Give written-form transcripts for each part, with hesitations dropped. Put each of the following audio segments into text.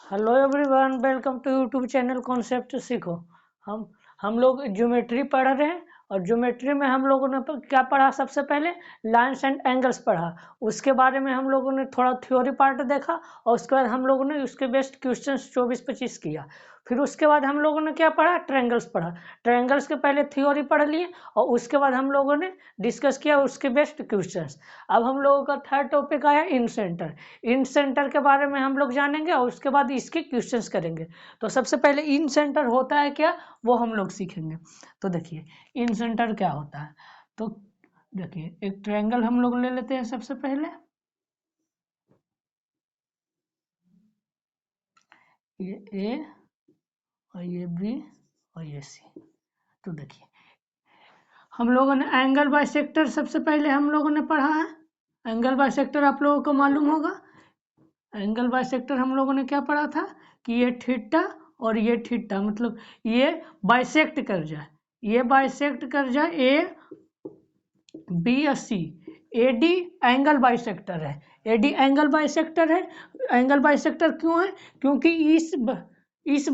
Hello everyone, welcome to YouTube channel concept सीखो। हम लोग ज्योमेट्री पढ़ रहे हैं और ज्योमेट्री में हम लोगों ने क्या पढ़ा? सबसे पहले लाइन्स एंड एंगल्स पढ़ा। उसके बारे में हम लोगों ने थोड़ा थ्योरी पार्ट देखा और उसके बाद हम लोगों ने उसके बेस्ट क्वेश्चंस 24-25 किया। फिर उसके बाद हम लोगों ने क्या पढ़ा? ट्रायंगल्स पढ़ा। ट्रायंगल्स के पहले थ्योरी पढ़ लिए और उसके बाद हम लोगों ने डिस्कस किया उसके बेस्ट क्वेश्चंस। अब हम लोगों का थर्ड टॉपिक आया इन सेंटर। इन सेंटर के बारे में हम लोग जानेंगे और उसके बाद इसके क्वेश्चंस करेंगे। तो सबसे पहले इन सेंटर होता है क्या, वो हम लोग सीखेंगे। तो देखिए इन सेंटर क्या होता है। तो देखिए एक ट्रायंगल हम लोग ले लेते हैं सबसे पहले। ये ए और ये बी और ये सी। तो देखिए हम लोगों ने एंगल बाइसेक्टर सबसे पहले हम लोगों ने पढ़ा है। एंगल बाइसेक्टर आप लोगों को मालूम होगा। एंगल बाइसेक्टर हम लोगों ने क्या पढ़ा था कि ये थीटा और ये थीटा, मतलब ये बाइसेक्ट कर जाए, ये बाइसेक्ट कर जाए ए बी और सी। ए डी एंगल बाइसेक्टर है, ए डी एंगल बाइसेक्टर है। एंगल बाइसेक्टर क्यों है? क्योंकि इस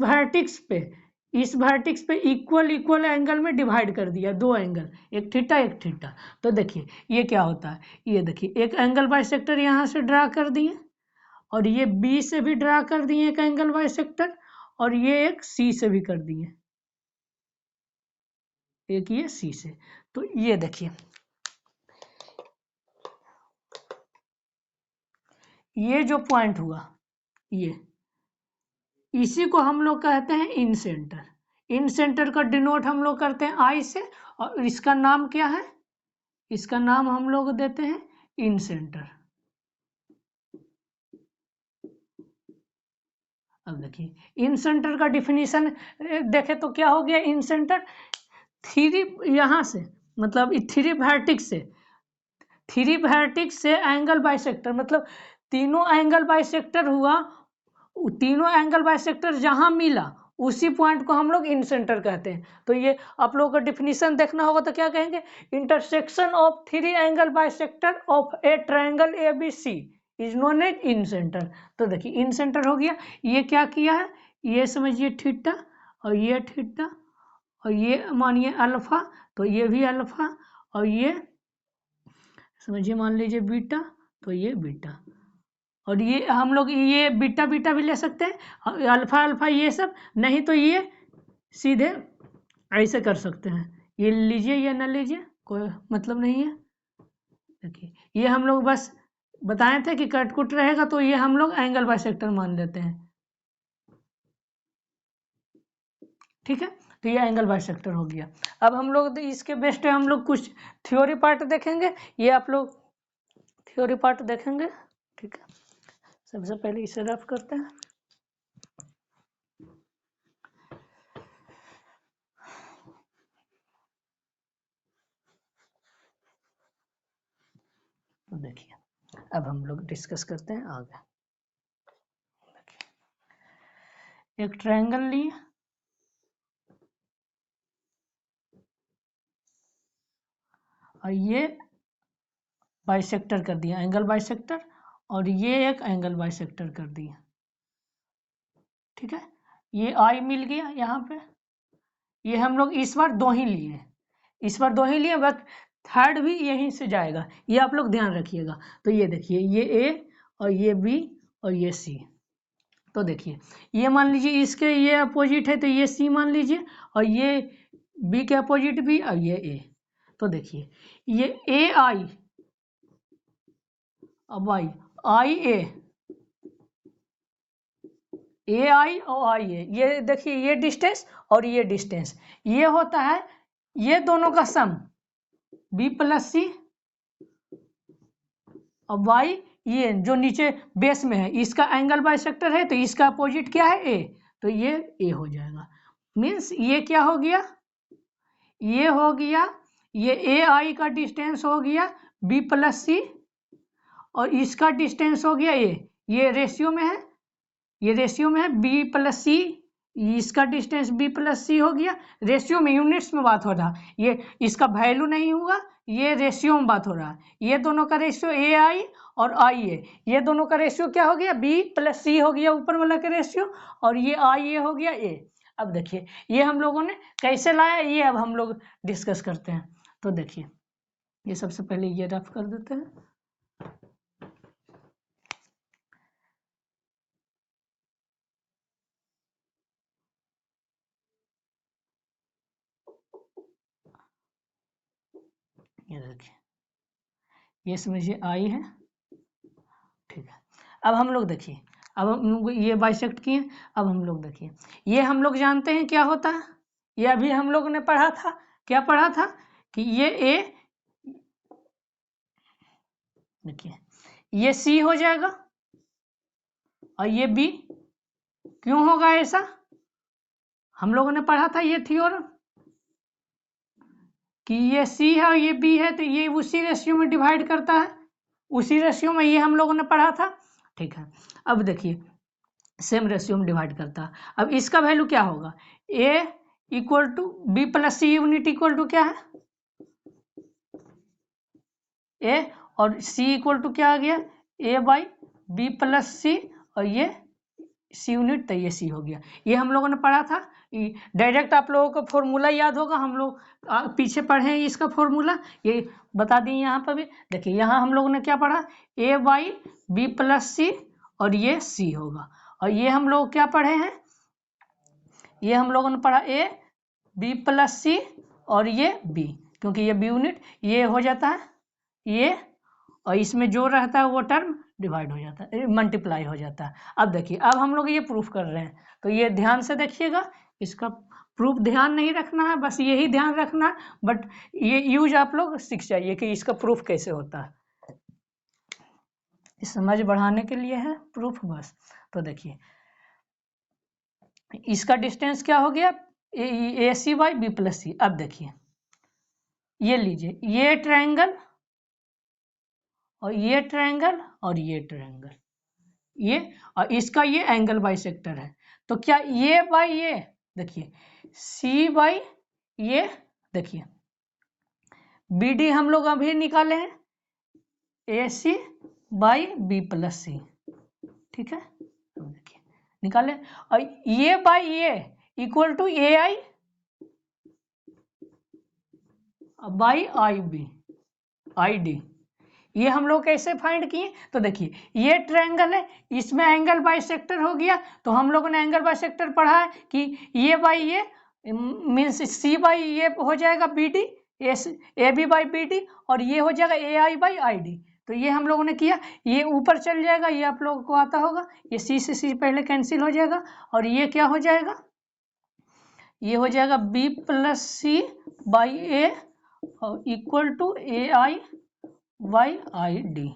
वर्टेक्स पे इक्वल इक्वल एंगल में डिवाइड कर दिया दो एंगल, एक थीटा एक थीटा। तो देखिए ये क्या होता है, ये देखिए एक एंगल बाइसेक्टर यहाँ से ड्रा कर दिए और ये बी से भी ड्रा कर दिए एक एंगल बाइसेक्टर और ये एक सी से भी कर दिए, एक ये सी से। तो ये देखिए ये जो पॉइंट हुआ, ये इसी को हम लोग कहते हैं इन सेंटर। इन सेंटर का डिनोट हम लोग करते हैं आई से और इसका नाम क्या है? इसका नाम हम लोग देते हैं इन सेंटर। अब देखिए इन सेंटर का डिफिनीशन देखे तो क्या हो गया? इन सेंटर थ्री यहाँ से, मतलब थ्री वर्टेक्स से एंगल बाइसेक्टर, मतलब तीनों एंगल बाइसेक्टर हुआ, तीनों एंगल बाइसेक्टर जहां मिला उसी पॉइंट को हम लोग इन सेंटर कहते हैं। तो ये आप लोगों को डिफिनीशन देखना होगा तो क्या कहेंगे? Intersection of three angle bisector of a triangle A B C is known as incentre. तो देखिए इन सेंटर हो गया। ये क्या किया है, ये समझिए थीटा और ये थीटा और ये मानिए अल्फा, तो ये भी अल्फा और ये समझिए मान लीजिए बीटा, तो ये बीटा और ये हम लोग ये बीटा बीटा भी ले सकते हैं, अल्फा अल्फा ये सब, नहीं तो ये सीधे ऐसे कर सकते हैं। ये लीजिए या ना लीजिए कोई मतलब नहीं है। देखिए ये हम लोग बस बताए थे कि कटकुट रहेगा तो ये हम लोग एंगल बाइसेक्टर मान लेते हैं, ठीक है। तो ये एंगल बाइसेक्टर हो गया। अब हम लोग इसके बेस्ट हम लोग कुछ थ्योरी पार्ट देखेंगे। ये आप लोग थ्योरी पार्ट देखेंगे, ठीक है। सबसे पहले इसे रफ करते हैं। तो देखिए अब हम लोग डिस्कस करते हैं आगे। एक ट्रायंगल लिए, और ये बाइसेक्टर कर दिया एंगल बाइसेक्टर और ये एक एंगल बाइसेक्टर कर दिया, ठीक है। ये आई मिल गया यहाँ पे। ये हम लोग इस बार दो ही लिए, इस बार दो ही लिए, बस थर्ड भी यहीं से जाएगा, ये आप लोग ध्यान रखिएगा। तो ये देखिए ये ए और ये बी और ये सी। तो देखिए ये मान लीजिए इसके ये अपोजिट है तो ये सी मान लीजिए और ये बी के अपोजिट भी और ये ए। तो देखिए ये ए आई अब आई आई ए आई और आई ए, ये देखिए ये डिस्टेंस और ये डिस्टेंस ये होता है ये दोनों का सम बी प्लस सी और वाई, ये जो नीचे बेस में है इसका एंगल बाइसेक्टर है तो इसका अपोजिट क्या है? ए। तो ये ए हो जाएगा। मीन्स ये क्या हो गया? ये हो गया ये ए आई का डिस्टेंस हो गया बी प्लस सी और इसका डिस्टेंस हो गया ये रेशियो में है, ये रेशियो में है बी प्लस सी, इसका डिस्टेंस बी प्लस सी हो गया। रेशियो में यूनिट्स में बात हो रहा, ये इसका वैल्यू नहीं हुआ, ये रेशियो में बात हो रहा है, ये दोनों का रेशियो ए आई और आई ए, ये दोनों का रेशियो क्या हो गया, बी प्लस सी हो गया ऊपर वाला का रेशियो, और ये आई ए हो गया ए। अब देखिए ये हम लोगों ने कैसे लाया, ये अब हम लोग डिस्कस करते हैं। तो देखिए ये सबसे पहले ये रफ कर देते हैं। ये देखिए ये समझिए आई है, ठीक है। अब हम लोग देखिए, अब हम लोग ये बाइसेक्ट किए, अब हम लोग देखिए ये हम लोग जानते हैं क्या होता है, ये अभी हम लोग ने पढ़ा था, क्या पढ़ा था कि ये ए, देखिए ये सी हो जाएगा और ये बी। क्यों होगा ऐसा, हम लोगों ने पढ़ा था ये थ्योरम कि ये सी है और ये बी है, तो ये उसी रेशियो में डिवाइड करता है, उसी रेशियो में, ये हम लोगों ने पढ़ा था, ठीक है। अब देखिए सेम रेशियो में डिवाइड करता है। अब इसका वैल्यू क्या होगा, A equal to B plus C unit equal to क्या है ए, और सी इक्वल टू क्या आ गया ए बाई बी प्लस सी, और ये सी यूनिट, तो ये सी हो गया। ये हम लोगों ने पढ़ा था, डायरेक्ट आप लोगों को फॉर्मूला याद होगा, हम लोग पीछे पढ़े हैं इसका फॉर्मूला, ये बता दिए यहाँ पर भी। देखिए यहाँ हम लोगों ने क्या पढ़ा, ए बाई बी प्लस सी, और ये सी होगा। और ये हम लोग क्या पढ़े हैं, ये हम लोगों ने पढ़ा ए बी प्लस सी और ये बी, क्योंकि ये बी यूनिट ये हो जाता है ये, और इसमें जो रहता है वो टर्म डिवाइड हो जाता है, मल्टीप्लाई हो जाता है। अब देखिए अब हम लोग ये प्रूफ कर रहे हैं, तो ये ध्यान से देखिएगा, इसका प्रूफ ध्यान नहीं रखना है, बस यही ध्यान रखना है, बट ये यूज आप लोग सीख जाइए कि इसका प्रूफ कैसे होता है, समझ बढ़ाने के लिए है प्रूफ बस। तो देखिए इसका डिस्टेंस क्या हो गया, ए सी बाई बी प्लस सी। अब देखिए ये लीजिए, ये ट्रायंगल और ये ट्रायंगल और ये ट्रायंगल, ये और इसका ये एंगल बाइसेक्टर है, तो क्या ये बाई ये, देखिए सी बाई ये, देखिए बी डी हम लोग अभी निकाले हैं, A C by B plus C, ठीक है। देखिए निकाले, और ये बाई ये equal to A I by I B I D. ये हम लोग कैसे फाइंड किए, तो देखिए ये ट्रायंगल है, इसमें एंगल बाइसेक्टर हो गया, तो हम लोगों ने एंगल बाइसेक्टर पढ़ा है कि ये बाई ये मीन्स सी बाई ये हो जाएगा B D, A B by B D, और ये हो जाएगा ए आई बाई आई डी। तो ये हम लोगों ने किया, ये ऊपर चल जाएगा, ये आप लोगों को आता होगा, ये सी से सी पहले कैंसिल हो जाएगा, और ये क्या हो जाएगा, ये हो जाएगा B plus C by A equal to A I Y I D.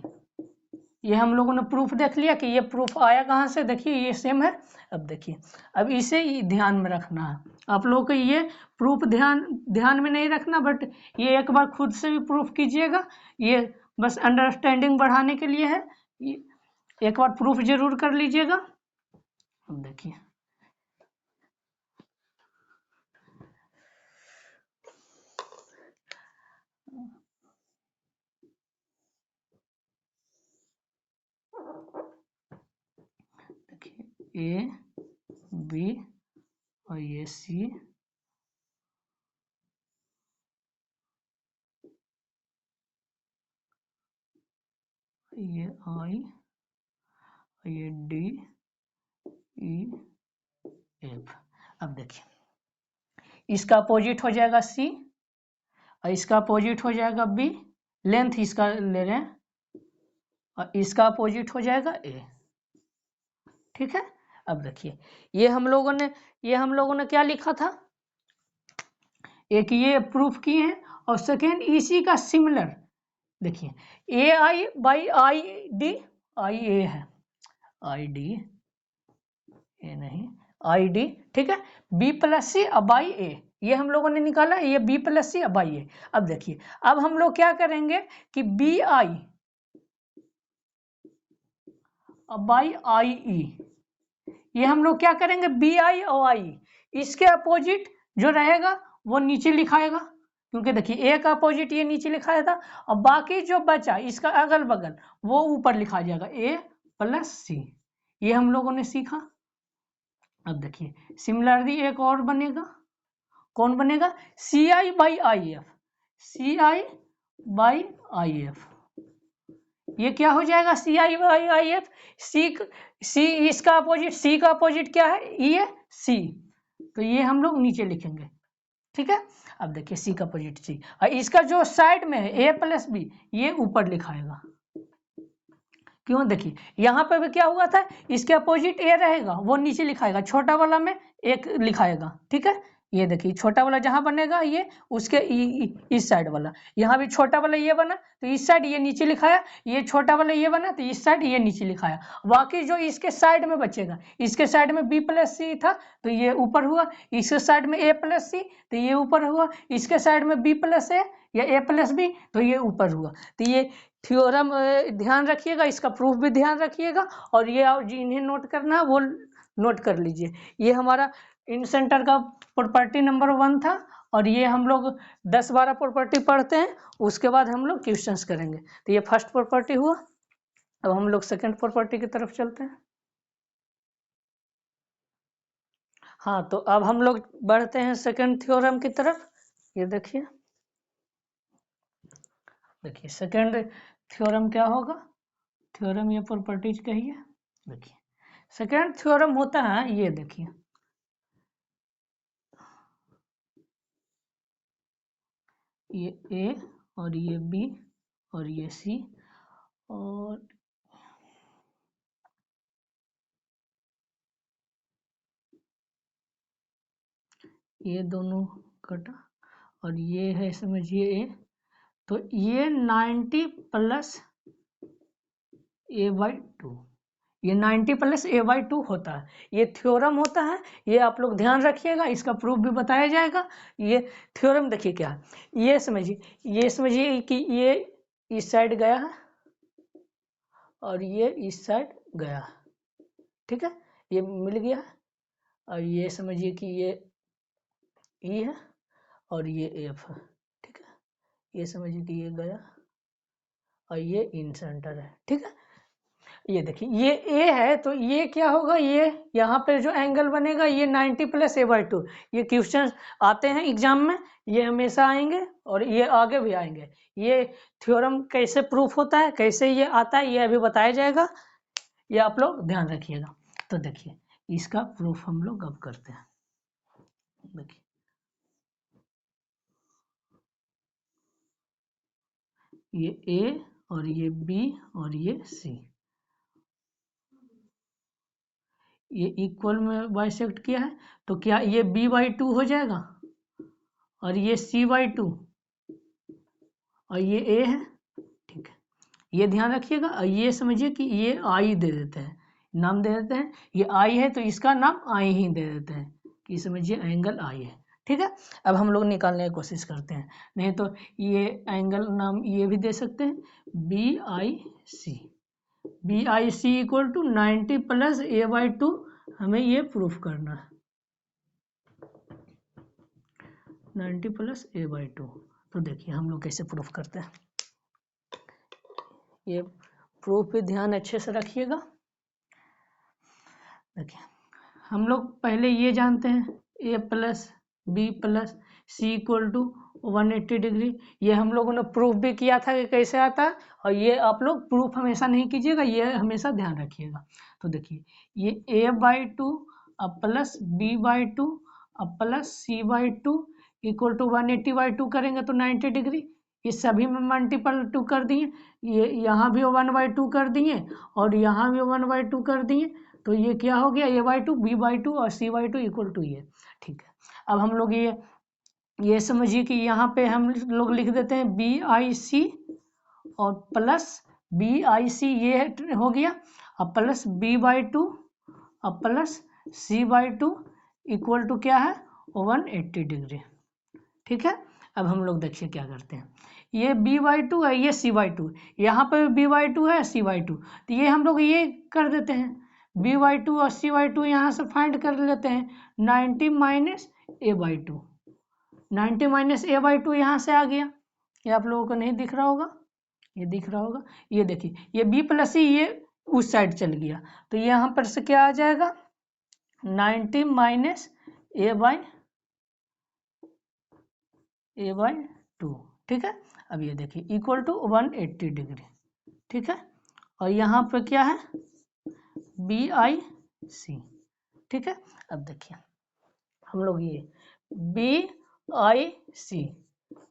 ये हम लोगों ने प्रूफ देख लिया कि ये प्रूफ आया कहाँ से, देखिए ये सेम है। अब देखिए अब इसे ध्यान में रखना है आप लोगों को, ये प्रूफ ध्यान में नहीं रखना, बट ये एक बार खुद से भी प्रूफ कीजिएगा, ये बस अंडरस्टैंडिंग बढ़ाने के लिए है, एक बार प्रूफ जरूर कर लीजिएगा। अब देखिए ए बी और ये सी, ये आई, ये डी ई एफ। अब देखिए इसका अपोजिट हो जाएगा सी और इसका अपोजिट हो जाएगा बी, लेंथ इसका ले रहे हैं, और इसका अपोजिट हो जाएगा ए, ठीक है। अब देखिए ये हम लोगों ने क्या लिखा था, एक ये प्रूफ किए हैं, और सेकेंड इसी का सिमिलर, देखिए ए आई बाई आई डी, आई ए है, आई डी ए नहीं आई डी, ठीक है, बी प्लस सी बाई ए, ये हम लोगों ने निकाला, ये बी प्लस सी बाई ए। अब देखिए अब हम लोग क्या करेंगे कि बी आई बाई आई ई, ये हम लोग क्या करेंगे बी आई और आई, इसके अपोजिट जो रहेगा वो नीचे लिखाएगा, क्योंकि देखिए ए का अपोजिट ये नीचे लिखाया था और बाकी जो बचा इसका अगल बगल वो ऊपर लिखा जाएगा ए प्लस सी। ये हम लोगों ने सीखा। अब देखिए सिमिलरली एक और बनेगा, कौन बनेगा, C I by I F, C I by I F. ये क्या हो जाएगा, सी आई बाई आई एफ, सी इसका अपोजिट, सी का अपोजिट क्या है, ई है, सी, तो ये हम लोग नीचे लिखेंगे। ठीक है, अब देखिए सी का अपोजिट सी और इसका जो साइड में है ए प्लस बी ये ऊपर लिखाएगा। क्यों, देखिए यहाँ पे भी क्या हुआ था, इसके अपोजिट ए रहेगा वो नीचे लिखाएगा, छोटा वाला में एक लिखाएगा। ठीक है, ये देखिए छोटा वाला जहां बनेगा ये उसके इस साइड वाला, यहाँ भी छोटा वाला ये बना तो इस साइड ये नीचे लिखाया, ये छोटा वाला ये बना तो इस साइड ये नीचे लिखाया। बाकी जो इसके साइड में बचेगा, इसके साइड में बी प्लस सी था तो ये ऊपर हुआ, इसके साइड में ए प्लस सी तो ये ऊपर हुआ, इसके साइड में बी प्लस ए या ए प्लस बी तो ये ऊपर हुआ। तो ये थ्योरम ध्यान रखिएगा, इसका प्रूफ भी ध्यान रखिएगा और ये जिन्हें नोट करना है वो नोट कर लीजिए। ये हमारा इन सेंटर का प्रॉपर्टी नंबर 1 था और ये हम लोग 10-12 प्रॉपर्टी पढ़ते हैं, उसके बाद हम लोग क्वेश्चंस करेंगे। तो ये फर्स्ट प्रॉपर्टी हुआ। अब हम लोग सेकंड प्रॉपर्टी की तरफ चलते हैं। हाँ, तो अब हम लोग बढ़ते हैं सेकंड थ्योरम की तरफ। ये देखिए सेकंड थ्योरम क्या होगा, थ्योरम या प्रॉपर्टीज कहिए। देखिए सेकंड थ्योरम होता है, ये देखिए ये ए और ये बी और ये सी और ये दोनों कटा और ये है समझिए ए, तो ये 90 प्लस a/2, ये 90 प्लस a/2 होता है। ये थ्योरम होता है, ये आप लोग ध्यान रखिएगा, इसका प्रूफ भी बताया जाएगा। ये थ्योरम देखिए क्या है, ये समझिए कि ये इस साइड गया है और ये इस साइड गया है। ठीक है, ये मिल गया और ये समझिए कि ये ई है और ये एफ है। ठीक है, ये समझिए कि ये गया और ये इन सेंटर है। ठीक है, ये देखिए ये ए है तो ये क्या होगा, ये यहाँ पे जो एंगल बनेगा ये 90 प्लस a/2। ये क्वेश्चन आते हैं एग्जाम में, ये हमेशा आएंगे और ये आगे भी आएंगे। ये थ्योरम कैसे प्रूफ होता है, कैसे ये आता है, ये अभी बताया जाएगा, ये आप लोग ध्यान रखिएगा। तो देखिए इसका प्रूफ हम लोग अब करते हैं। देखिए ये ए और ये बी और ये सी, ये इक्वल में बाइसेक्ट किया है तो क्या ये b/2 हो जाएगा और ये c/2 और ये a है। ठीक है, ये ध्यान रखिएगा और ये समझिए कि ये i दे देते हैं, नाम दे देते हैं, ये i है तो इसका नाम i ही दे देते हैं कि समझिए एंगल i है। ठीक है, अब हम लोग निकालने की कोशिश करते हैं, नहीं तो ये एंगल नाम ये भी दे सकते हैं BIC equal to 90 plus a/2, हमें ये प्रूफ करना है 90 प्लस a/2। तो देखिए हम लोग कैसे प्रूफ करते हैं, ये प्रूफ पे ध्यान अच्छे से रखिएगा। देखिए हम लोग पहले ये जानते हैं a plus B plus C equal to 180 degree, ये हम लोगों ने प्रूफ भी किया था कि कैसे आता है, और ये आप लोग प्रूफ हमेशा नहीं कीजिएगा, ये हमेशा ध्यान रखिएगा। तो देखिए ये a/2 अब प्लस b/2 अब प्लस c/2 इक्वल टू 180/2 करेंगे तो 90 डिग्री, इस सभी में मल्टीपल 2 कर दिए, ये यहाँ भी 1/2 कर दिए और यहाँ भी 1/2 कर दिए, तो ये क्या हो गया a/2 b/2 और c/2 इक्वल टू ये। ठीक है, अब हम लोग ये समझिए कि यहाँ पे हम लोग लिख देते हैं BIC और प्लस BIC ये हो गया, अब प्लस b/2 अब प्लस c/2 इक्वल टू क्या है 180 डिग्री। ठीक है, अब हम लोग देखिए क्या करते हैं, ये b/2 है ये c/2, यहाँ पे b/2 है c/2, तो ये हम लोग ये कर देते हैं b/2 और c/2 यहाँ से फाइंड कर लेते हैं 90 minus a/2। 90 minus A by 2 यहाँ से आ गया, ये आप लोगों को नहीं दिख रहा होगा, ये दिख रहा होगा, ये देखिए ये बी प्लस सी ये उस साइड चल गया, तो यहाँ पर से क्या आ जाएगा 90 माइनस ए बाई 2, ठीक है। अब ये देखिए इक्वल टू 180 डिग्री, ठीक है। और यहाँ पे क्या है बी आई सी, ठीक है। अब देखिए हम लोग ये बी आई सी,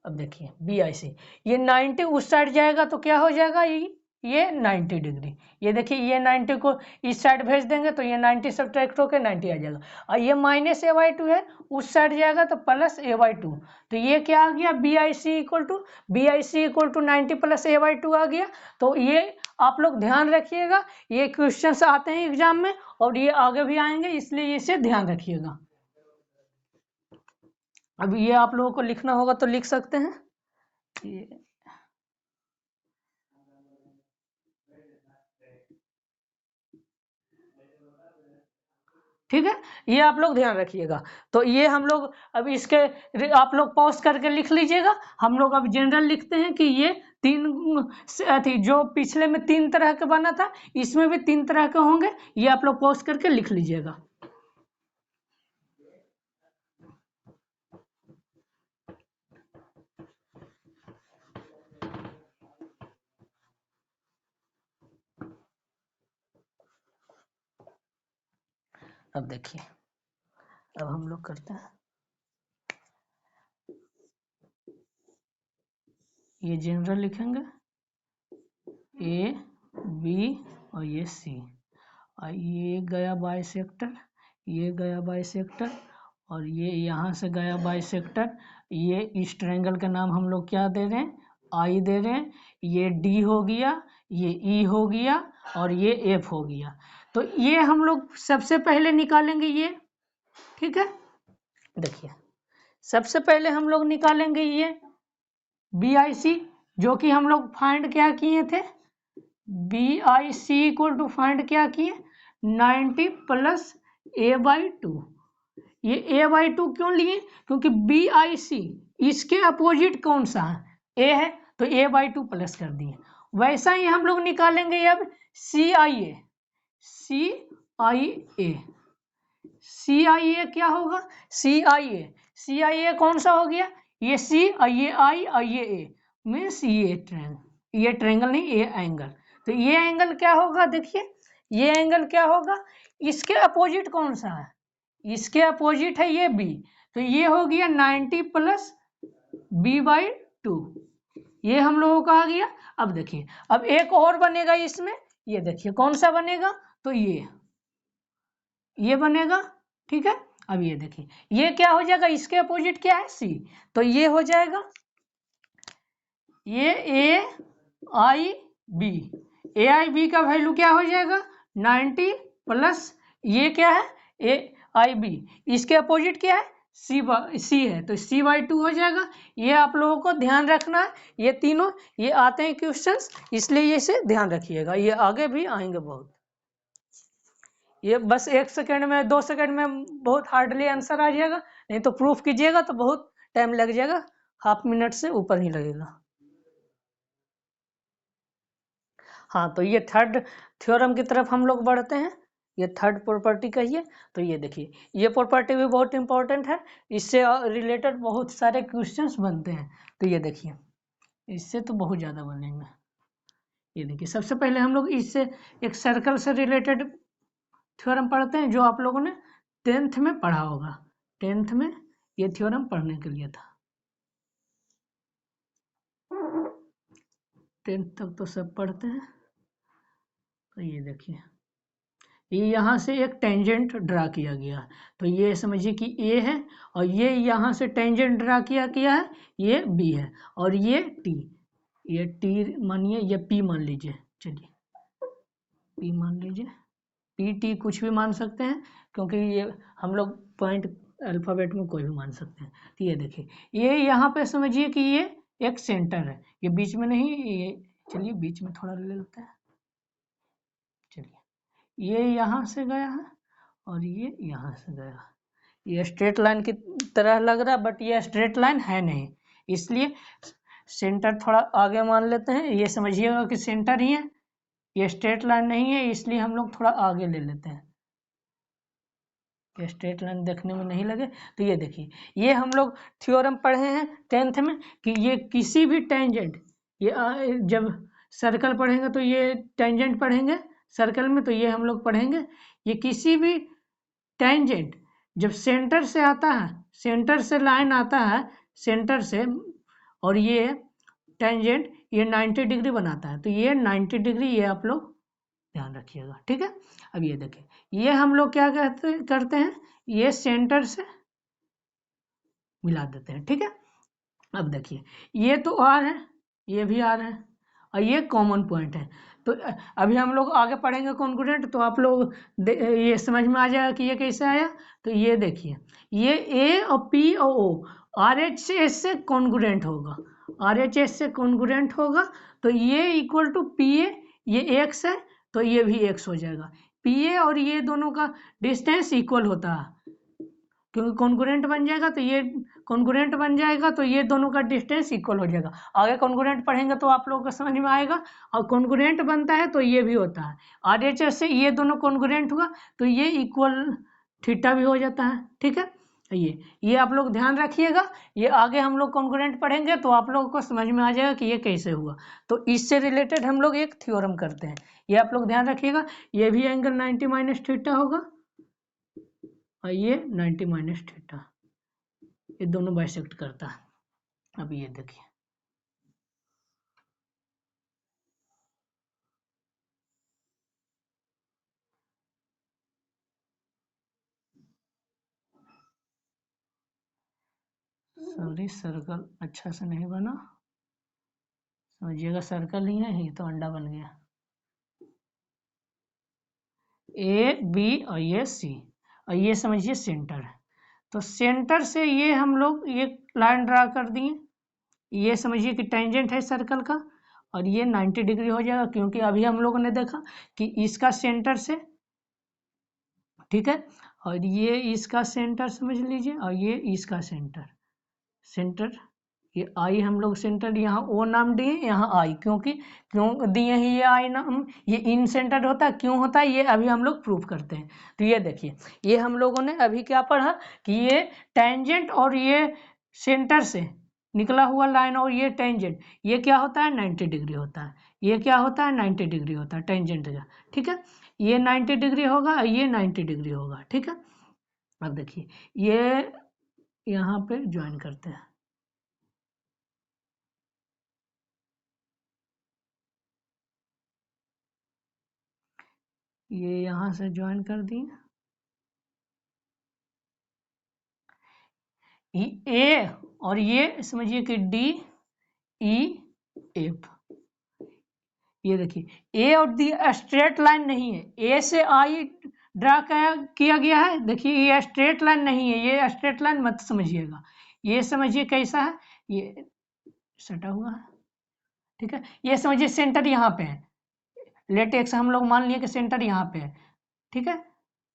अब देखिए बी आई सी ये 90 उस साइड जाएगा तो क्या हो जाएगा ये 90 डिग्री, ये देखिए ये 90 को इस साइड भेज देंगे तो ये 90 सब्ट्रैक्ट होकर 90 आ जाएगा, और ये माइनस ए बाई 2 है उस साइड जाएगा तो प्लस ए बाई 2, तो ये क्या आ गया B I C equal to 90 plus A by 2 आ गया। तो ये आप लोग ध्यान रखिएगा, ये क्वेश्चंस आते हैं एग्जाम में और ये आगे भी आएंगे, इसलिए इसे ध्यान रखिएगा। अब ये आप लोगों को लिखना होगा तो लिख सकते हैं, ठीक है, ये आप लोग ध्यान रखिएगा। तो ये हम लोग अब इसके आप लोग पॉज करके लिख लीजिएगा। हम लोग अब जनरल लिखते हैं कि ये तीन जो पिछले में 3 तरह के बना था इसमें भी 3 तरह के होंगे, ये आप लोग पॉज करके लिख लीजिएगा। अब देखिए अब हम लोग करते हैं, ये जनरल लिखेंगे ए बी और ये सी, और ये गया बाइसेक्टर, ये गया बाइसेक्टर, और ये यहाँ से गया बाइसेक्टर। ये इस ट्रायंगल का नाम हम लोग क्या दे रहे हैं आई दे रहे हैं। ये डी हो गया, ये ई हो गया और ये एफ हो गया। तो ये हम लोग सबसे पहले निकालेंगे ये, ठीक है। देखिए सबसे पहले हम लोग निकालेंगे ये बी आई सी, जो कि हम लोग फाइंड क्या किए थे B I C equal to find क्या किए 90 प्लस ए बाई 2। ये ए बाई 2 क्यों लिए क्योंकि बी आई सी इसके अपोजिट कौन सा है ए है, तो ए बाई 2 प्लस कर दिए। वैसा ही हम लोग निकालेंगे अब सी I A, C I A, C I ए क्या होगा सी आई ए कौन सा हो गया ये सी और ये आई और ये ए मीन्स ये ट्रायंगल नहीं ये एंगल। तो ये एंगल क्या होगा देखिए ये एंगल क्या होगा इसके अपोजिट कौन सा है इसके अपोजिट है ये बी, तो ये हो गया 90 प्लस बी बाई 2, ये हम लोगों का आ गया। अब देखिए अब एक और बनेगा इसमें, ये देखिए कौन सा बनेगा तो ये बनेगा, ठीक है। अब ये देखिए ये क्या हो जाएगा इसके अपोजिट क्या है सी, तो ये हो जाएगा ये A I B, A I B का वैल्यू क्या हो जाएगा 90 प्लस ये क्या है ए आई बी, इसके अपोजिट क्या है सी है तो सी बाई 2 हो जाएगा। ये आप लोगों को ध्यान रखना है, ये तीनों ये आते हैं क्वेश्चंस, इसलिए इसे ध्यान रखिएगा, ये आगे भी आएंगे बहुत। ये बस 1 सेकंड में 2 सेकंड में बहुत हार्डली आंसर आ जाएगा, नहीं तो प्रूफ कीजिएगा तो बहुत टाइम लग जाएगा, हाफ मिनट से ऊपर ही लगेगा। हाँ तो ये थर्ड थ्योरम की तरफ हम लोग बढ़ते हैं, ये थर्ड प्रॉपर्टी कहिए। तो ये देखिए ये प्रॉपर्टी भी बहुत इंपॉर्टेंट है, इससे रिलेटेड बहुत सारे क्वेश्चंस बनते हैं। तो ये देखिए इससे तो बहुत ज़्यादा बनेंगे। ये देखिए सबसे पहले हम लोग इससे एक सर्कल से रिलेटेड थ्योरम पढ़ते हैं जो आप लोगों ने 10th में पढ़ा होगा, 10th में ये थ्योरम पढ़ने के लिए था, 10th तक तो सब पढ़ते हैं। तो ये देखिए ये यहाँ से एक टेंजेंट ड्रा किया गया, तो ये समझिए कि ए है और ये यहाँ से टेंजेंट ड्रा किया है ये बी है और ये टी मानिए ये पी मान लीजिए, चलिए पी मान लीजिए, पी टी कुछ भी मान सकते हैं क्योंकि ये हम लोग पॉइंट अल्फ़ाबेट में कोई भी मान सकते हैं। तो ये देखिए ये यहाँ पे समझिए कि ये एक सेंटर है, ये बीच में नहीं, ये चलिए बीच में थोड़ा ले लेते हैं, चलिए ये यहाँ से गया है और ये यहाँ से गया, ये स्ट्रेट लाइन की तरह लग रहा है बट ये स्ट्रेट लाइन है नहीं, इसलिए सेंटर थोड़ा आगे मान लेते हैं। ये समझिएगा कि सेंटर ही है, ये स्ट्रेट लाइन नहीं है, इसलिए हम लोग थोड़ा आगे ले लेते हैं, ये स्ट्रेट लाइन देखने में नहीं लगे। तो ये देखिए, ये हम लोग थ्योरम पढ़े हैं 10th में कि ये किसी भी टेंजेंट, ये जब सर्कल पढ़ेंगे तो ये टेंजेंट पढ़ेंगे सर्कल में, तो ये हम लोग पढ़ेंगे ये किसी भी टेंजेंट जब सेंटर से आता है, सेंटर से लाइन आता है सेंटर से, और ये टेंजेंट ये 90 डिग्री बनाता है, तो ये 90 डिग्री, ये आप लोग ध्यान रखिएगा, ठीक है। अब ये देखिए, ये हम लोग क्या करते हैं, ये सेंटर से मिला देते हैं, ठीक है। अब देखिए, ये तो आर है, ये भी आर है, और ये कॉमन पॉइंट है। तो अभी हम लोग आगे पढ़ेंगे कॉन्ग्रुएंट, तो आप लोग ये समझ में आ जाएगा कि ये कैसे आया। तो ये देखिए, ये ए और पी और ओ आर एच एस से कॉन्ग्रुएंट होगा, आर एच एस से कॉन्ग्रुएंट होगा, तो ये इक्वल टू पी ए, ये एक्स है तो ये भी एक्स हो जाएगा। पी ए और ये दोनों का डिस्टेंस इक्वल होता है, क्योंकि कॉन्ग्रुएंट बन जाएगा, तो ये कॉन्ग्रुएंट बन जाएगा, तो ये दोनों का डिस्टेंस इक्वल हो जाएगा। आगे कॉन्ग्रुएंट पढ़ेंगे तो आप लोगों को समझ में आएगा। और कॉन्ग्रुएंट बनता है तो ये भी होता है, आर एच एस से ये दोनों कॉन्ग्रुएंट हुआ तो ये इक्वल थीटा भी हो जाता है, ठीक है। ये आप लोग ध्यान रखिएगा, ये आगे हम लोग कॉन्ग्रुएंट पढ़ेंगे तो आप लोगों को समझ में आ जाएगा कि ये कैसे हुआ। तो इससे रिलेटेड हम लोग एक थ्योरम करते हैं, ये आप लोग ध्यान रखिएगा। ये भी एंगल 90 माइनस थीटा होगा, और ये 90 माइनस थीटा, ये दोनों बाइसेक्ट करता है। अब ये देखिए, सॉरी सर्कल अच्छा से नहीं बना, समझिएगा सर्कल ही है, ये तो अंडा बन गया। ए बी और ये सी, और ये समझिए सेंटर है, तो सेंटर से ये हम लोग ये लाइन ड्रा कर दिए, ये समझिए कि टेंजेंट है सर्कल का, और ये 90 डिग्री हो जाएगा, क्योंकि अभी हम लोगों ने देखा कि इसका सेंटर से, ठीक है, और ये इसका सेंटर समझ लीजिए, और ये इसका सेंटर, सेंटर ये आई हम लोग सेंटर यहाँ ओ नाम दिए, यहाँ आई क्यों दिए हैं ये आई नाम, ये इन सेंटर होता है, क्यों होता है ये अभी हम लोग प्रूफ करते हैं। तो ये देखिए, ये हम लोगों ने अभी क्या पढ़ा कि ये टेंजेंट और ये सेंटर से निकला हुआ लाइन और ये टेंजेंट, ये क्या होता है 90 डिग्री होता है, ये क्या होता है 90 डिग्री होता है टेंजेंट का, ठीक है। ये 90 डिग्री होगा, ये 90 डिग्री होगा, ठीक है। अब देखिए, ये यहाँ पे ज्वाइन करते हैं, ये यहाँ से ज्वाइन कर दिए, ए और ये समझिए कि डी ई एफ, ये देखिए ए और डी स्ट्रेट लाइन नहीं है, ए से आई ड्रा किया गया है, देखिए ये स्ट्रेट लाइन नहीं है, ये स्ट्रेट लाइन मत समझिएगा, ये समझिए कैसा है, ये सटा हुआ है, ठीक है। ये समझिए सेंटर यहाँ पे है, लेट एक्स हम लोग मान लिए कि सेंटर यहाँ पे है, ठीक है,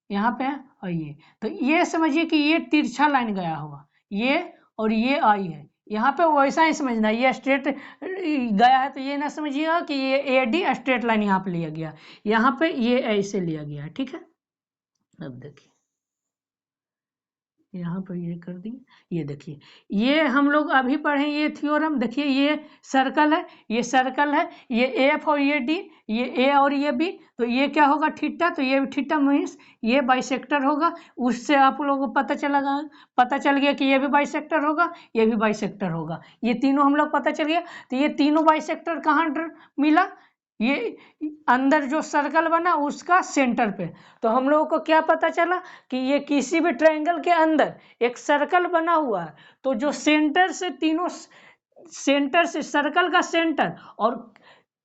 यहाँ पे है, और ये तो ये समझिए कि ये तिरछा लाइन गया हुआ, ये और ये आई है, यहाँ पे वैसा ही समझना, ये स्ट्रेट गया है तो ये ना समझिएगा कि ये ए डी स्ट्रेट लाइन यहाँ पे लिया गया, यहाँ पे ये ऐसे लिया गया, ठीक है। अब देखिए, यहाँ पर ये कर दी, ये देखिए, ये हम लोग अभी पढ़े ये थ्योरम, देखिए ये सर्कल है, ये सर्कल है, ये एफ और ये डी, ये ए और ये बी, तो ये क्या होगा थीटा, तो ये थीटा मीन्स ये बाइसेक्टर होगा, उससे आप लोगों को पता चल गया कि ये भी बाइसेक्टर होगा, ये भी बाइसेक्टर होगा, ये तीनों हम लोग पता चल गया। तो ये तीनों बाइसेक्टर कहाँ मिला, ये अंदर जो सर्कल बना उसका सेंटर पे, तो हम लोगों को क्या पता चला कि ये किसी भी ट्रायंगल के अंदर एक सर्कल बना हुआ है, तो जो सेंटर से तीनों, सेंटर से सर्कल का सेंटर और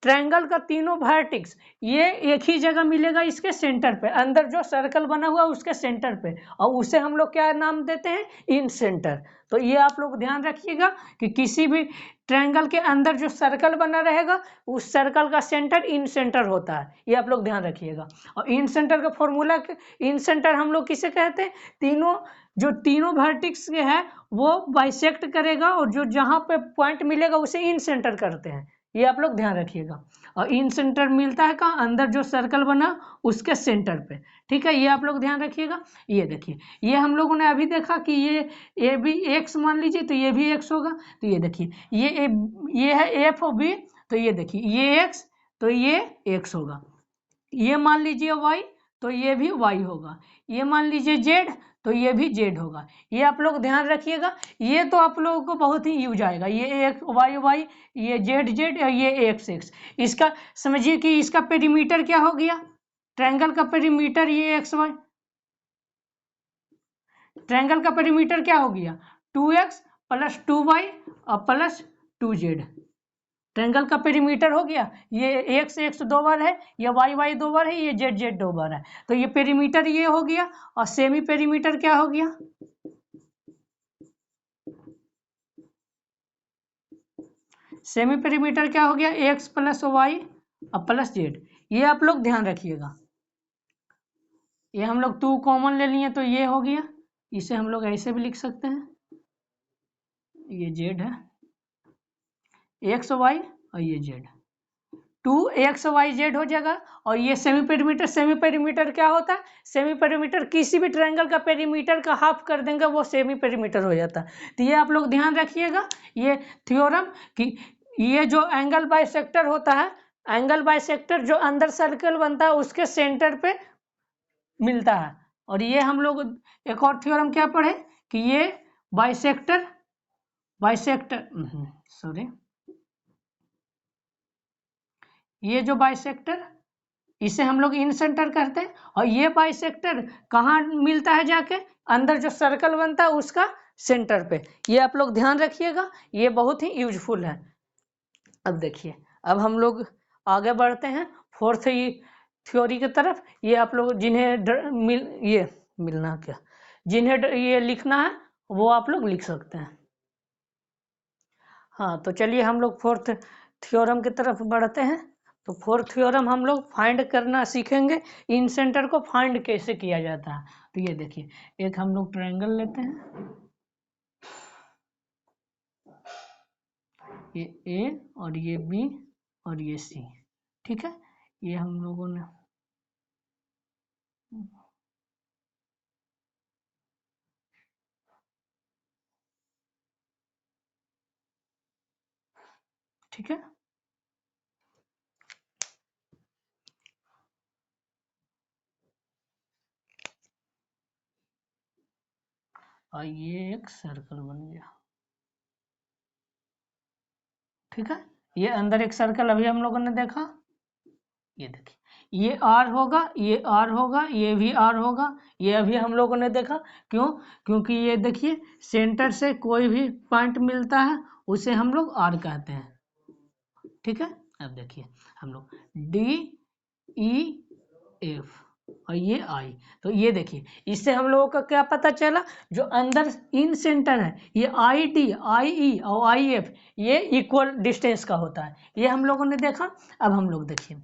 ट्रायंगल का तीनों वर्टेक्स ये एक ही जगह मिलेगा, इसके सेंटर पे, अंदर जो सर्कल बना हुआ उसके सेंटर पे, और उसे हम लोग क्या नाम देते हैं, इन सेंटर। तो ये आप लोग ध्यान रखिएगा कि किसी भी ट्रायंगल के अंदर जो सर्कल बना रहेगा उस सर्कल का सेंटर इन सेंटर होता है, ये आप लोग ध्यान रखिएगा। और इन सेंटर का फॉर्मूला, इन सेंटर हम लोग किसे कहते हैं, तीनों जो तीनों वर्टिक्स के है वो बाइसेक्ट करेगा, और जो जहां पे पॉइंट मिलेगा उसे इन सेंटर करते हैं, ये आप लोग ध्यान रखिएगा। और इन सेंटर मिलता है कहाँ, अंदर जो सर्कल बना उसके सेंटर पे, ठीक है, ये आप लोग ध्यान रखिएगा। ये देखिए, ये हम लोगों ने अभी देखा कि ये भी एक्स मान लीजिए, तो ये भी एक्स होगा। तो ये देखिए, ये है एफ और बी, तो ये देखिए ये एक्स, तो ये एक्स होगा। ये मान लीजिए y, तो ये भी y होगा। ये मान लीजिए z, तो ये भी z होगा। ये आप लोग ध्यान रखिएगा, ये तो आप लोगों को बहुत ही यूज आएगा। ये एक y, ये z, और ये x। इसका समझिए कि इसका पेरीमीटर क्या हो गया, ट्रायंगल का पेरीमीटर ये xy, ट्रायंगल का पेरीमीटर क्या हो गया 2x प्लस 2y और प्लस 2z। ट्रायंगल का पेरीमीटर हो गया, ये एक्स एक्स दो बार है, ये वाई वाई दो बार है, ये जेड जेड दो बार है, तो ये पेरीमीटर ये हो गया। और सेमी पेरीमीटर क्या हो गया, सेमी पेरीमीटर क्या हो गया, एक्स प्लस वाई और प्लस जेड। ये आप लोग ध्यान रखिएगा, ये हम लोग 2 कॉमन ले लिए तो ये हो गया। इसे हम लोग ऐसे भी लिख सकते हैं, ये जेड है, एक्स वाई और ये जेड, 2xyz हो जाएगा। और ये सेमी पेरीमीटर, सेमी पेरीमीटर क्या होता है, सेमी पेरीमीटर किसी भी ट्रायंगल का पेरीमीटर का हाफ कर देंगे वो सेमी पेरीमीटर हो जाता है। तो ये आप लोग ध्यान रखिएगा, ये थ्योरम कि ये जो एंगल बाइसेक्टर होता है, एंगल बाइसेक्टर जो अंदर सर्कल बनता है उसके सेंटर पे मिलता है। और ये हम लोग एक और थ्योरम क्या पढ़े कि ये बाइसेक्टर सॉरी, ये जो बाइसेक्टर इसे हम लोग इन सेंटर करते हैं, और ये बाइसेक्टर कहाँ मिलता है जाके, अंदर जो सर्कल बनता है उसका सेंटर पे। ये आप लोग ध्यान रखिएगा, ये बहुत ही यूजफुल है। अब देखिए, अब हम लोग आगे बढ़ते हैं फोर्थ थ्योरी की तरफ। ये आप लोग जिन्हें ये मिलना क्या, जिन्हें ये लिखना है वो आप लोग लिख सकते हैं। हाँ, तो चलिए हम लोग फोर्थ थ्योरम की तरफ बढ़ते हैं। तो फोर्थ थ्योरम हम लोग फाइंड करना सीखेंगे, इन सेंटर को फाइंड कैसे किया जाता है। तो ये देखिए, एक हम लोग ट्रायंगल लेते हैं, ये ए और ये बी और ये सी, ठीक है। ये हम लोगों ने ठीक है, और ये एक सर्कल बन गया, ठीक है। ये अंदर एक सर्कल अभी हम लोगों ने देखा, ये देखिए, ये आर होगा, ये आर होगा, ये भी आर होगा, ये अभी हम लोगों ने देखा। क्यों, क्योंकि ये देखिए सेंटर से कोई भी पॉइंट मिलता है उसे हम लोग आर कहते हैं, ठीक है। अब देखिए हम लोग डी ई एफ और ये आई, तो ये देखिए इससे हम लोगों का क्या पता चला, जो अंदर इन सेंटर है ये आई डी आई ई और आई एफ ये इक्वल डिस्टेंस का होता है, ये हम लोगों ने देखा। अब हम लोग देखिए,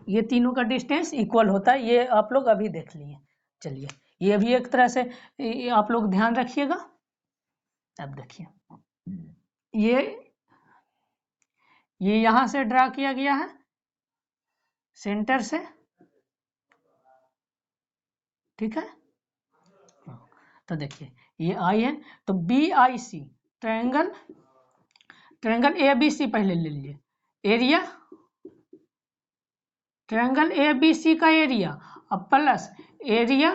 ये तीनों का डिस्टेंस इक्वल होता है, ये आप लोग अभी देख लिए। चलिए, ये भी एक तरह से आप लोग ध्यान रखिएगा। अब देखिए, ये यहां से ड्रा किया गया है सेंटर से, ठीक है। तो देखिए ये आई है, तो B I C triangle, triangle A B C पहले ले लीजिए, area triangle A B C का एरिया अब प्लस एरिया,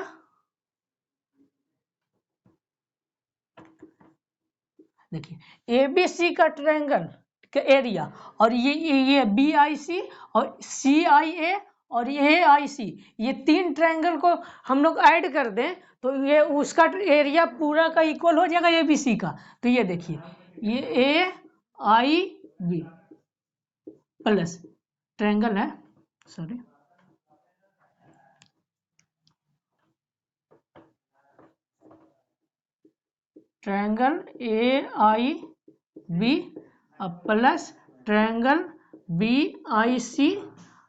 देखिए ए बी सी का ट्रायंगल का एरिया, और ये बी आई सी और सी आई ए और ए आई सी, ये तीन ट्रायंगल को हम लोग ऐड कर दें तो ये उसका एरिया पूरा का इक्वल हो जाएगा ए बी सी का। तो ये देखिए, ये A I B plus triangle है, sorry triangle A I B plus triangle B I C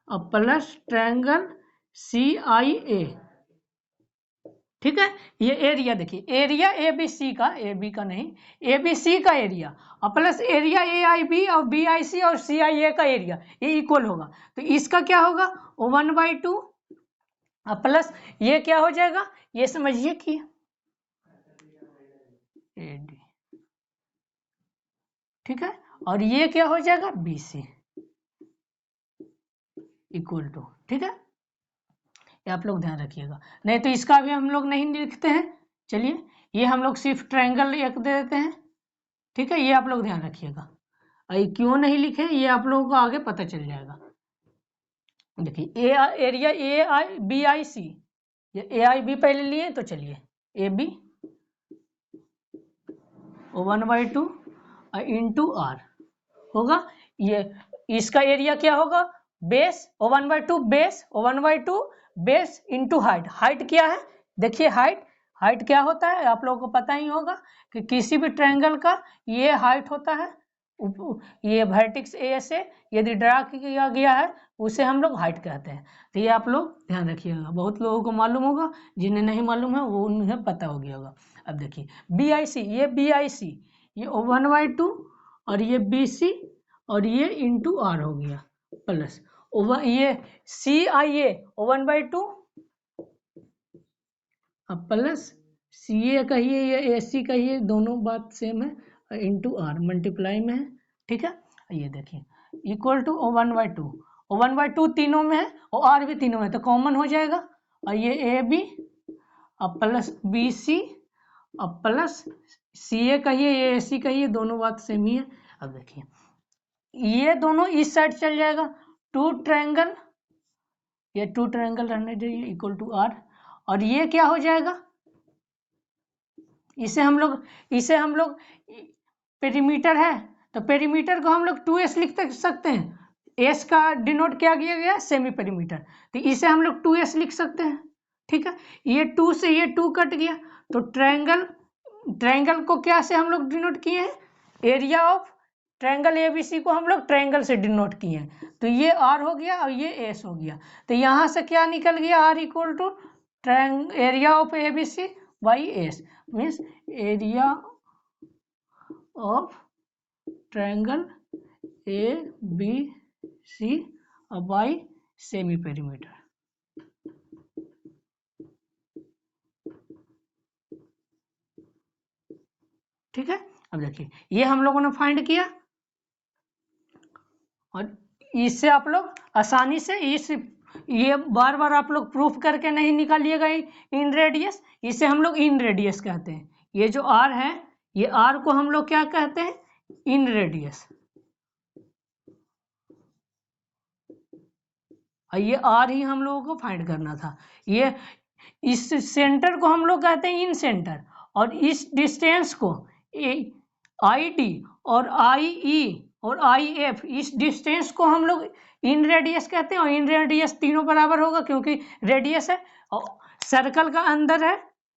plus triangle C I A, ठीक है। ये एरिया देखिए, एरिया ए बी सी का, ए बी का नहीं, ए बी सी का एरिया और plus area A I B और बी आई सी और सी आई ए का एरिया, ये इक्वल होगा। तो इसका क्या होगा 1/2 और प्लस ये क्या हो जाएगा, ये समझिए कि ए डी, ठीक है, और ये क्या हो जाएगा बी सी इक्वल टू, ठीक है। ये आप लोग ध्यान रखिएगा, नहीं तो इसका भी हम लोग नहीं लिखते हैं। चलिए ये हम लोग सिर्फ ट्रायंगल एक दे देते हैं, ठीक है। ये आप लोग ध्यान रखिएगा, ये क्यों नहीं लिखे ये आप लोगों को आगे पता चल जाएगा। देखिए area A I B I सी, ये ए आई बी पहले लिए, तो चलिए ए बी 1/2 इंटू आर होगा। ये इसका एरिया क्या होगा, base 1/2 base 1/2 base into height. Height क्या है देखिए, हाइट क्या होता है आप लोगों को पता ही होगा कि किसी भी ट्रायंगल का ये हाइट होता है, ये वर्टेक्स ए से यदि ड्रा किया गया है उसे हम लोग हाइट कहते हैं। तो ये आप लोग ध्यान रखिएगा, बहुत लोगों को मालूम होगा, जिन्हें नहीं मालूम है वो उन्हें पता हो गया होगा। अब देखिए बी आई सी, ये बी आई सी ये 1/2 और ये बी सी और ये इंटू आर हो गया, प्लस ये सी आई ए 1/2 अब प्लस सी ए कहिए या ए सी कहिए, दोनों बात सेम है, इंटू आर मल्टीप्लाई में है, ठीक है। ये देखिए इक्वल टू 1/2 तीनों में है और आर भी तीनों में है, तो कॉमन हो जाएगा। और ये ए बी अब प्लस बी सी अब प्लस सी ए कहिए या ए सी कहिए, दोनों बात सेम ही है। अब देखिए ये दोनों इस साइड चल जाएगा, टू ट्रायंगल, ये टू ट्रायंगल रहने चाहिए इक्वल टू आर, और ये क्या हो जाएगा, इसे हम लोग पेरीमीटर है तो पेरीमीटर को हम लोग 2s लिख सकते हैं, एस का डिनोट क्या किया गया सेमी पेरीमीटर, तो इसे हम लोग 2s लिख सकते हैं, ठीक है। ये 2 से ये 2 कट गया, तो ट्रायंगल को क्या से हम लोग डिनोट किए हैं, एरिया ऑफ ट्रायंगल एबीसी को हम लोग ट्रायंगल से डिनोट किए हैं, तो ये आर हो गया और ये एस हो गया। तो यहाँ से क्या निकल गया, R equal to area of ABC by S, means area of triangle A B C by semi perimeter, ठीक है। अब देखिए ये हम लोगों ने फाइंड किया, और इससे आप लोग आसानी से ये बार बार आप लोग प्रूफ करके नहीं निकालिएगा इन रेडियस, इसे हम लोग इन रेडियस कहते हैं। ये जो आर है, ये आर को हम लोग क्या कहते हैं, इन रेडियस, और ये आर ही हम लोगों को फाइंड करना था। ये इस सेंटर को हम लोग कहते हैं इन सेंटर, और इस डिस्टेंस को आई डी और आई ई और आई एफ, इस डिस्टेंस को हम लोग इन रेडियस कहते हैं। और इन रेडियस तीनों बराबर होगा क्योंकि रेडियस है और सर्कल का अंदर है,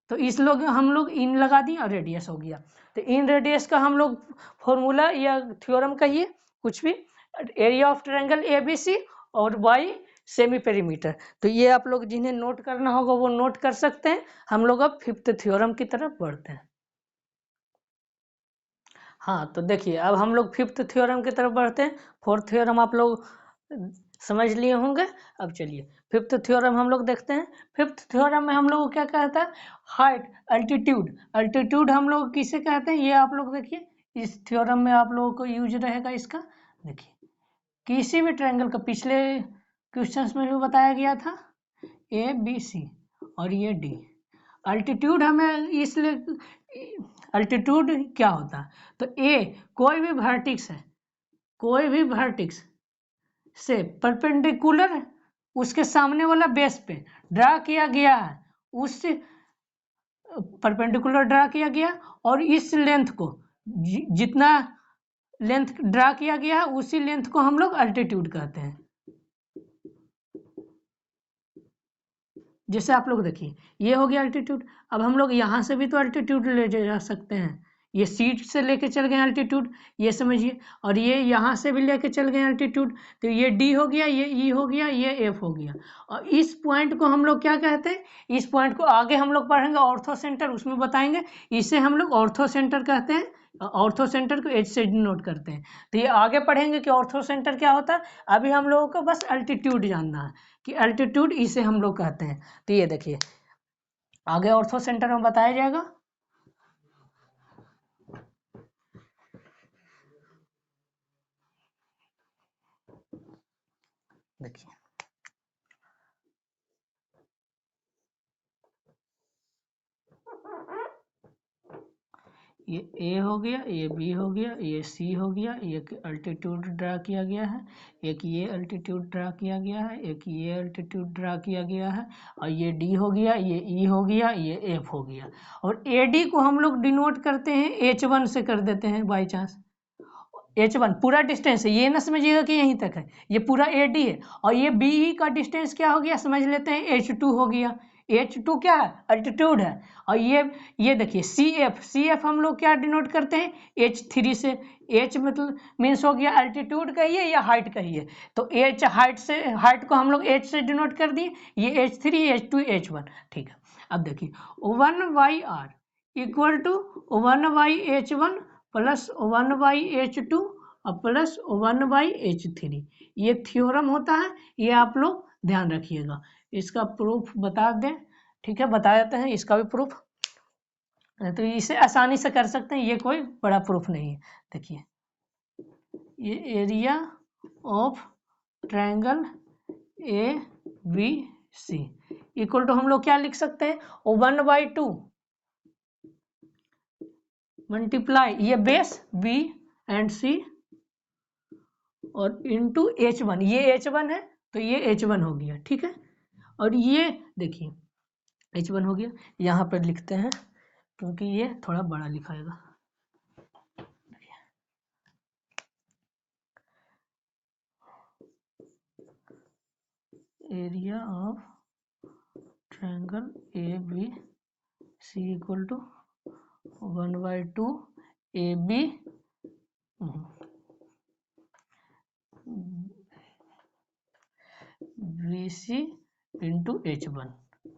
तो इस लोग हम लोग इन लगा दिए और रेडियस हो गया। तो इन रेडियस का हम लोग फॉर्मूला या थ्योरम कहिए कुछ भी, एरिया ऑफ ट्रायंगल एबीसी और बाई सेमी पेरीमीटर। तो ये आप लोग जिन्हें नोट करना होगा वो नोट कर सकते हैं। हम लोग अब 5th थ्योरम की तरफ बढ़ते हैं। हाँ तो देखिए अब हम लोग 5th थ्योरम की तरफ बढ़ते हैं। 4th थ्योरम आप लोग समझ लिए होंगे। अब चलिए 5th थ्योरम हम लोग देखते हैं। 5th थ्योरम में हम लोग को क्या कहता है, हाइट अल्टीट्यूड हम लोग किसे कहते हैं, ये आप लोग देखिए इस थ्योरम में आप लोगों को यूज रहेगा इसका। देखिए किसी भी ट्रायंगल का पिछले क्वेश्चंस में भी बताया गया था, ए बी सी और ये डी। अल्टीट्यूड हमें इसलिए, अल्टीट्यूड क्या होता है, तो ए कोई भी वर्टेक्स है, कोई भी वर्टेक्स से परपेंडिकुलर उसके सामने वाला बेस पे ड्रा किया गया है, उससे परपेंडिकुलर ड्रा किया गया, और इस लेंथ को जितना लेंथ ड्रा किया गया है उसी लेंथ को हम लोग अल्टीट्यूड कहते हैं। जैसे आप लोग देखिए ये हो गया अल्टीट्यूड। अब हम लोग यहाँ से भी तो अल्टीट्यूड ले जा सकते हैं, ये सी से लेके चल गए अल्टीट्यूड, ये समझिए, और ये यहाँ से भी लेके चल गए अल्टीट्यूड, तो ये डी हो गया, ये ई हो गया, ये एफ हो गया। और इस पॉइंट को हम लोग क्या कहते हैं, इस पॉइंट को आगे हम लोग पढ़ेंगे ऑर्थो सेंटर, उसमें बताएंगे, इसे हम लोग ऑर्थो सेंटर कहते हैं। ऑर्थो सेंटर को एच से डिनोट करते हैं। तो ये आगे पढ़ेंगे कि ऑर्थो सेंटर क्या होता है। अभी हम लोगों को बस अल्टीट्यूड जानना है कि अल्टीट्यूड इसे हम लोग कहते हैं। तो ये देखिए आगे ऑर्थो सेंटर में बताया जाएगा। देखिए ये ए हो गया, ये बी हो गया, ये सी हो गया, एक अल्टीट्यूड ड्रा किया गया है, एक ये अल्टीट्यूड ड्रा किया गया है, एक ये अल्टीट्यूड ड्रा किया गया है, और ये डी हो गया, ये ई हो गया, ये एफ हो गया। और ए डी को हम लोग डिनोट करते हैं H1 से कर देते हैं बाई चांस। H1 पूरा डिस्टेंस है, ये ना समझिएगा कि यहीं तक है, ये पूरा AD है। और ये BE का डिस्टेंस क्या हो गया समझ लेते हैं, H2 हो गया। H2 क्या है, अल्टीट्यूड है। और ये देखिए CF हम लोग क्या डिनोट करते हैं, H3 से। H मतलब मीन्स हो गया अल्टीट्यूड कहिए या हाइट कहिए, तो H हाइट को हम लोग H से डिनोट कर दिए, ये H3 H2 H1, ठीक है। अब देखिए 1/r equal to 1/H1 plus 1/H2 और प्लस 1/H3, ये थ्योरम होता है, ये आप लोग ध्यान रखिएगा। इसका प्रूफ बता दें, ठीक है, बता देते हैं इसका भी प्रूफ। तो इसे आसानी से कर सकते हैं, ये कोई बड़ा प्रूफ नहीं है। देखिए ये area of triangle ABC equal to हम लोग क्या लिख सकते हैं, 1/2 मल्टीप्लाई ये बेस B एंड C और इंटू H1, ये H1 है तो ये H1 हो गया, ठीक है। और ये देखिए H1 हो गया, यहाँ पर लिखते हैं क्योंकि ये थोड़ा बड़ा लिखाएगा। Area of triangle ABC equal to 1/2 AB BC into H1,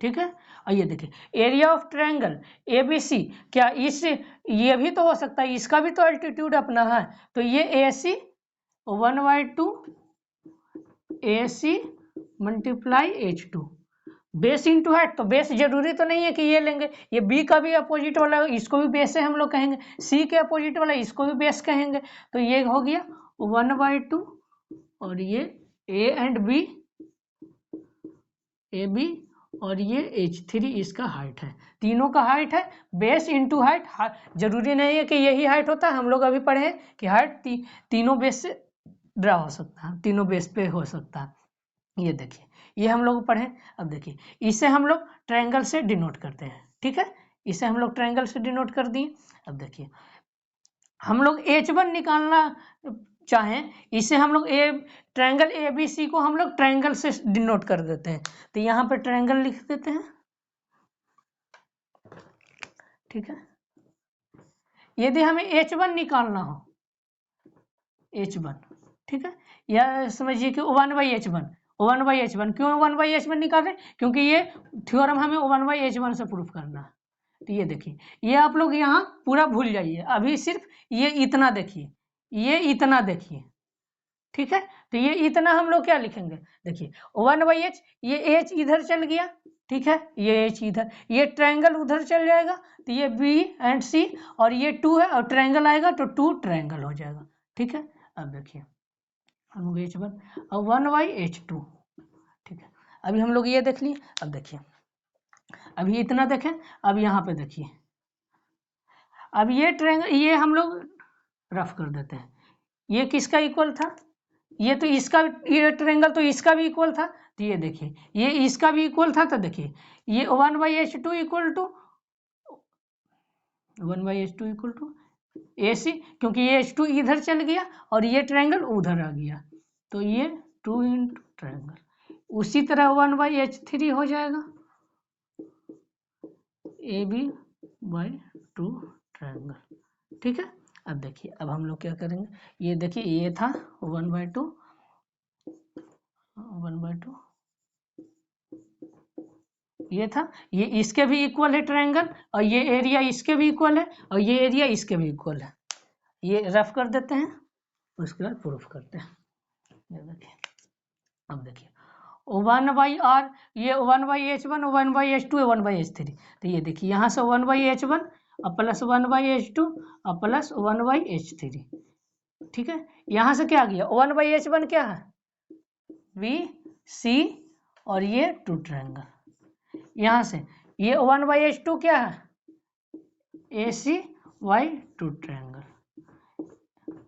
ठीक है। और ये देखिए एरिया ऑफ ट्रायंगल ABC, क्या इस ये भी तो हो सकता है, इसका भी तो अल्टीट्यूड अपना है, तो ये AC 1/2 AC multiply H2 base into height, तो बेस जरूरी तो नहीं है कि ये लेंगे, ये B का भी अपोजिट वाला इसको भी बेस से हम लोग कहेंगे, C के अपोजिट वाला इसको भी बेस कहेंगे, तो ये हो गया 1/2 और ये A एंड B AB और ये H3 इसका हाइट है, तीनों का हाइट है, बेस इंटू हाइट। जरूरी नहीं है कि यही हाइट होता है, हम लोग अभी पढ़े हैं कि हाइट तीनों बेस से ड्रा हो सकता है, तीनों बेस पे हो सकता है। ये देखिए ये हम लोग पढ़े। अब देखिए इसे हम लोग ट्रायंगल से डिनोट करते हैं, ठीक है, इसे हम लोग ट्रायंगल से डिनोट कर दिए। अब देखिए हम लोग H1 निकालना चाहें, इसे हम लोग ट्रायंगल ABC को हम लोग ट्रायंगल से डिनोट कर देते हैं, तो यहाँ पे ट्रायंगल लिख देते हैं, ठीक है। यदि हमें H1 निकालना हो, H1, ठीक है, या समझिए कि 1/H1, 1/H1 क्यों 1/H1 निकाल रहे हैं, क्योंकि ये थ्योरम हमें 1/H1 से प्रूफ करना है। तो ये देखिए ये आप लोग यहाँ पूरा भूल जाइए, अभी सिर्फ ये इतना देखिए, ये इतना देखिए, ठीक है। तो ये इतना हम लोग क्या लिखेंगे, देखिए 1/H, ये H इधर चल गया, ठीक है, ये H इधर, ये ट्रायंगल उधर चल जाएगा, तो ये B एंड C और ये 2 है और ट्रायंगल आएगा तो 2 ट्रायंगल हो जाएगा, ठीक है। अब देखिए हम लोग H1 और 1/H2, ठीक है। अभी हम लोग ये देख लिए। अब देखिए अभी इतना देखें, अब यहाँ पे देखिए, अब ये ट्रायंगल ये हम लोग रफ कर देते हैं, ये किसका इक्वल था, ये तो इसका, ये ट्रायंगल तो इसका भी इक्वल था, तो ये देखिए ये इसका भी इक्वल था, तो देखिए ये 1/H2 equal to 1/H2 equal to AC, क्योंकि ये H2 इधर चल गया और ये ट्रायंगल उधर आ गया, तो ये 2 इंटू ट्रायंगल। उसी तरह 1/H3 हो जाएगा AB/2 ट्रायंगल, ठीक है। अब देखिए, अब हम लोग क्या करेंगे, ये देखिए ये था 1/2 ये था, ये इसके भी इक्वल है ट्रायंगल, और ये एरिया इसके भी इक्वल है, और ये एरिया इसके भी इक्वल है। ये रफ कर देते हैं, उसके बाद प्रूफ करते हैं। ये देखिए, अब देखिए 1/r, ये 1/h1 1/h2 1/h3, तो ये देखिए यहाँ से 1/h1 plus 1/h2 plus 1/h3, ठीक है। यहाँ से क्या आ गया, 1/h1 क्या है, बी सी, और ये 2 ट्रायंगल। यहाँ से ये 1/h2 क्या है, ए सी वाई 2 ट्रायंगल,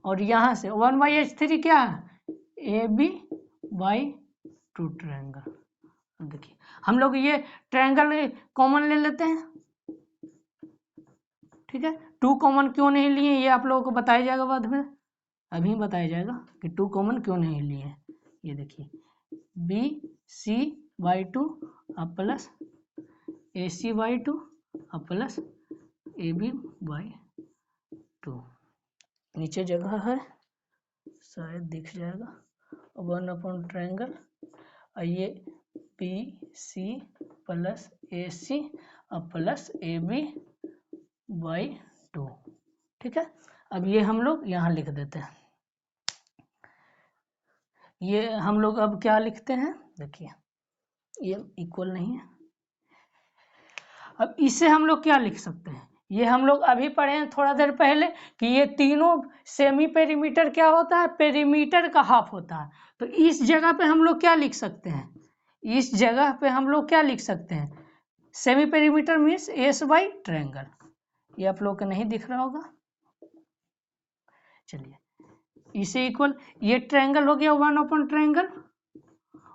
और यहाँ से 1/h3 क्या है, ए बी वाई 2 ट्रायंगल। देखिए हम लोग ये ट्रायंगल कॉमन ले लेते हैं, ठीक है। 2 कॉमन क्यों नहीं लिए ये आप लोगों को बताया जाएगा बाद में, अभी बताया जाएगा कि 2 कॉमन क्यों नहीं लिए। ये देखिए B C by 2 plus A C by 2 plus A B by 2, नीचे जगह है शायद दिख जाएगा, 1 ट्रायंगल, और ये B C plus A C plus A B by 2, ठीक है। अब ये हम लोग यहाँ लिख देते हैं, ये हम लोग अब क्या लिखते हैं, देखिए ये इक्वल नहीं है। अब इसे हम लोग क्या लिख सकते हैं, ये हम लोग अभी पढ़े हैं थोड़ा देर पहले कि ये तीनों सेमी पेरीमीटर क्या होता है, पेरीमीटर का हाफ होता है। तो इस जगह पे हम लोग क्या लिख सकते हैं, इस जगह पे हम लोग क्या लिख सकते हैं, semi perimeter means S by triangle. ये आप लोग को नहीं दिख रहा होगा, चलिए इसे इक्वल, ये ट्रायंगल हो गया 1 ट्रायंगल,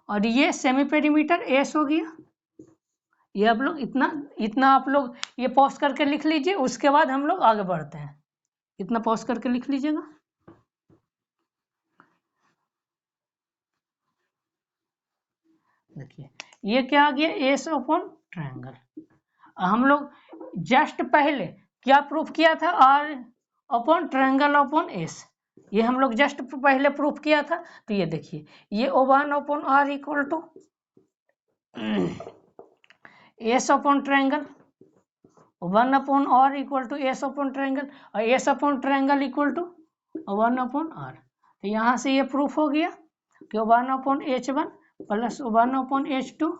और ये सेमी पेरीमीटर एस हो गया। ये आप लोग इतना आप लोग ये पॉज करके लिख लीजिए, उसके बाद हम लोग आगे बढ़ते हैं। इतना पॉज करके लिख लीजिएगा। देखिए ये क्या आ गया, एस अपॉन ट्रायंगल। हम लोग जस्ट पहले क्या प्रूफ किया था, R upon triangle upon S, ये हम लोग जस्ट पहले प्रूफ किया था। तो ये देखिए ये 1/r equal to S upon triangle, 1/r equal to S upon triangle, और S upon triangle equal to 1/r। तो यहाँ से ये प्रूफ हो गया कि 1/h1 प्लस 1/h2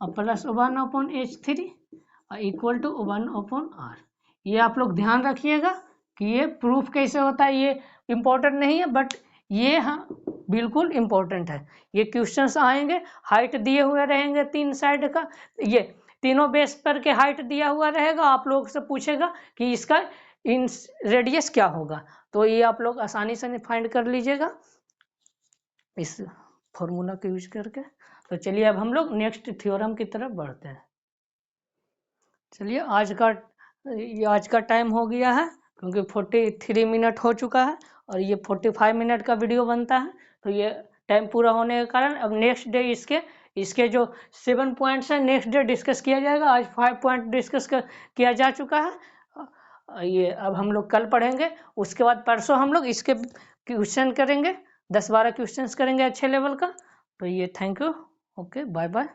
और plus 1/h3 equal to 1/r। ये आप लोग ध्यान रखिएगा कि ये प्रूफ कैसे होता है, ये इम्पोर्टेंट नहीं है, बट ये हाँ बिल्कुल इम्पोर्टेंट है। ये क्वेश्चंस आएंगे, हाइट दिए हुए रहेंगे 3 साइड का, ये तीनों बेस पर के हाइट दिया हुआ रहेगा, आप लोग से पूछेगा कि इसका इन रेडियस क्या होगा, तो ये आप लोग आसानी से फाइंड कर लीजिएगा इस फॉर्मूला का यूज करके। तो चलिए अब हम लोग नेक्स्ट थ्योरम की तरफ बढ़ते हैं। चलिए आज का टाइम हो गया है, क्योंकि 43 मिनट हो चुका है, और ये 45 मिनट का वीडियो बनता है, तो ये टाइम पूरा होने के कारण अब नेक्स्ट डे इसके जो 7 पॉइंट्स हैं नेक्स्ट डे डिस्कस किया जाएगा। आज 5 पॉइंट डिस्कस किया जा चुका है, ये अब हम लोग कल पढ़ेंगे। उसके बाद परसों हम लोग इसके क्वेश्चन करेंगे, 10-12 क्वेश्चंस करेंगे अच्छे लेवल का। तो ये thank you, okay bye bye.